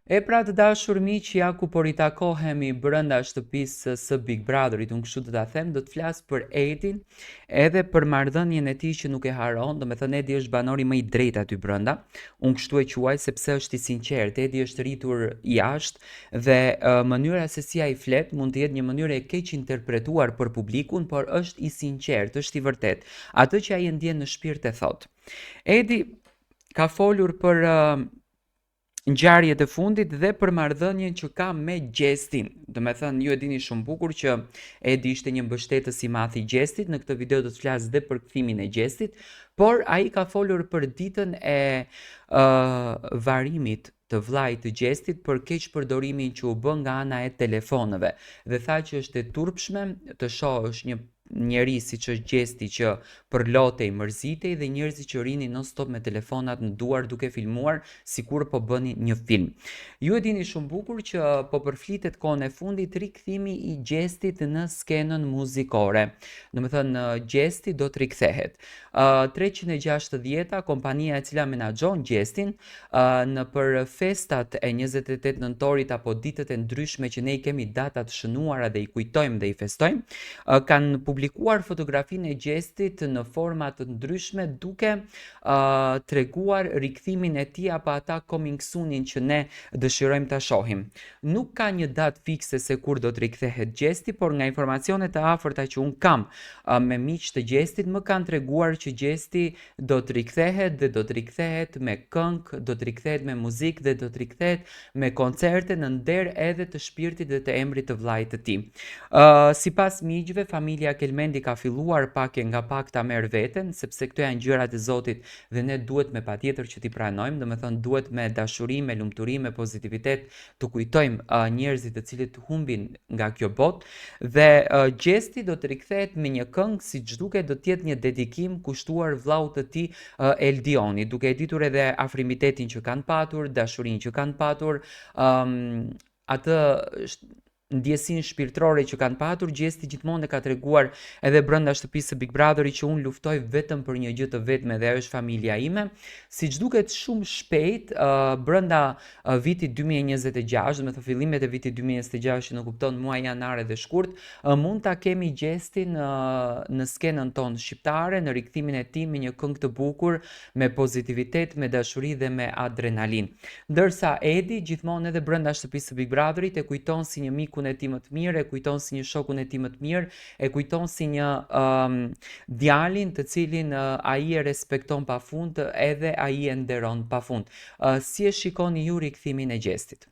E pra të dashur miq, ja ku po ritakohemi brenda shtëpisë së Big Brotherit, unë kështu do ta them, do të flas për Edin, edhe për marrëdhënien e tij që nuk e haron, domethënë Edi është banori më i drejtë aty brenda. Unë kështu e quaj sepse është i sinqert. Edi është rritur jashtë dhe mënyra se si ai flet mund të jetë një mënyrë e keq interpretuar për publikun, por është i sinqert, është i vërtet. Atë që ai e ndjen në shpirt e thot. Edi ka folur për ngjarjet e fundit dhe për marrëdhënien që ka me Gjestin. Do me thënë, ju e dini shumë bukur që Edi ishte një mbështetës i madh i Gjestit, në këtë video do të flas dhe për kthimin e Gjestit, por ai ka folur për ditën e varimit të vllait të Gjestit për keqpërdorimin që u bë nga ana e telefonëve dhe tha që është e turpshme të shohësh një njeri siç është Gjesti që përlotej, mërzitej dhe njerëzit që rinin non stop me telefonat në duar duke filmuar sikur po bënin një film. Ju e dini shumë bukur që po përflitet kohën e fundit rikthimi i Gjestit në skenën muzikore. Domethënë Gjesti do të rikthehet. 360 kompania e cila menaxhon Gjestin në për festat e 28 nëntorit apo ditët e ndryshme që ne i kemi datat shënuara dhe i kujtojmë dhe i festojmë, kanë publikuar fotografinë e Gjestit në forma të ndryshme duke treguar rikthimin e tij apo ata coming soonin që ne dëshirojmë ta shohim. Nuk ka një datë fikse se kur do të rikthehet Gjesti, por nga informacionet e afërta që un kam me miq të Gjestit më kanë treguar që Gjesti do të rikthehet dhe do të rikthehet me këngë, do të rikthehet me muzikë dhe do të rikthehet me koncerte në nder edhe të shpirtit dhe të emrit të vllait të tij. Sipas miqve, familja Kelmendi ka filluar pak e nga pak ta merr veten, sepse këto janë gjërat e Zotit dhe ne duhet me patjetër që t'i pranojmë, domethënë duhet me dashuri, me lumturi, me pozitivitet të kujtojmë njerëzit të cilët humbin nga kjo botë dhe Gjesti do të rikthehet me një këngë siç duket do të jetë një dedikim kushtuar vllaut të tij Eldioni, duke e ditur edhe afrimitetin që kanë patur, dashurinë që kanë patur, atë ndjesinë shpirtërore që kanë patur. Gjesti gjithmonë e ka treguar edhe brenda shtëpisë së Big Brotherit që unë luftoj vetëm për një gjë të vetme dhe ajo është familja ime. Siç duket shumë shpejt brenda vitit 2026, do të thënë fillimet e vitit 2026 që në kupton muaj janar dhe shkurt, mund ta kemi Gjestin në skenën tonë shqiptare, në rikthimin e tij me një këngë të bukur, me pozitivitet, me dashuri dhe me adrenalin. Ndërsa Edi gjithmonë edhe brenda shtëpisë së Big Brotherit e kujton si një mikun e tij më të mirë, e kujton si një shokun e tij më të mirë, e kujton si një djalin të cilin ai e respekton pafund edhe ai e nderon pafund. Si e shikoni ju rikthimin e Gjestit?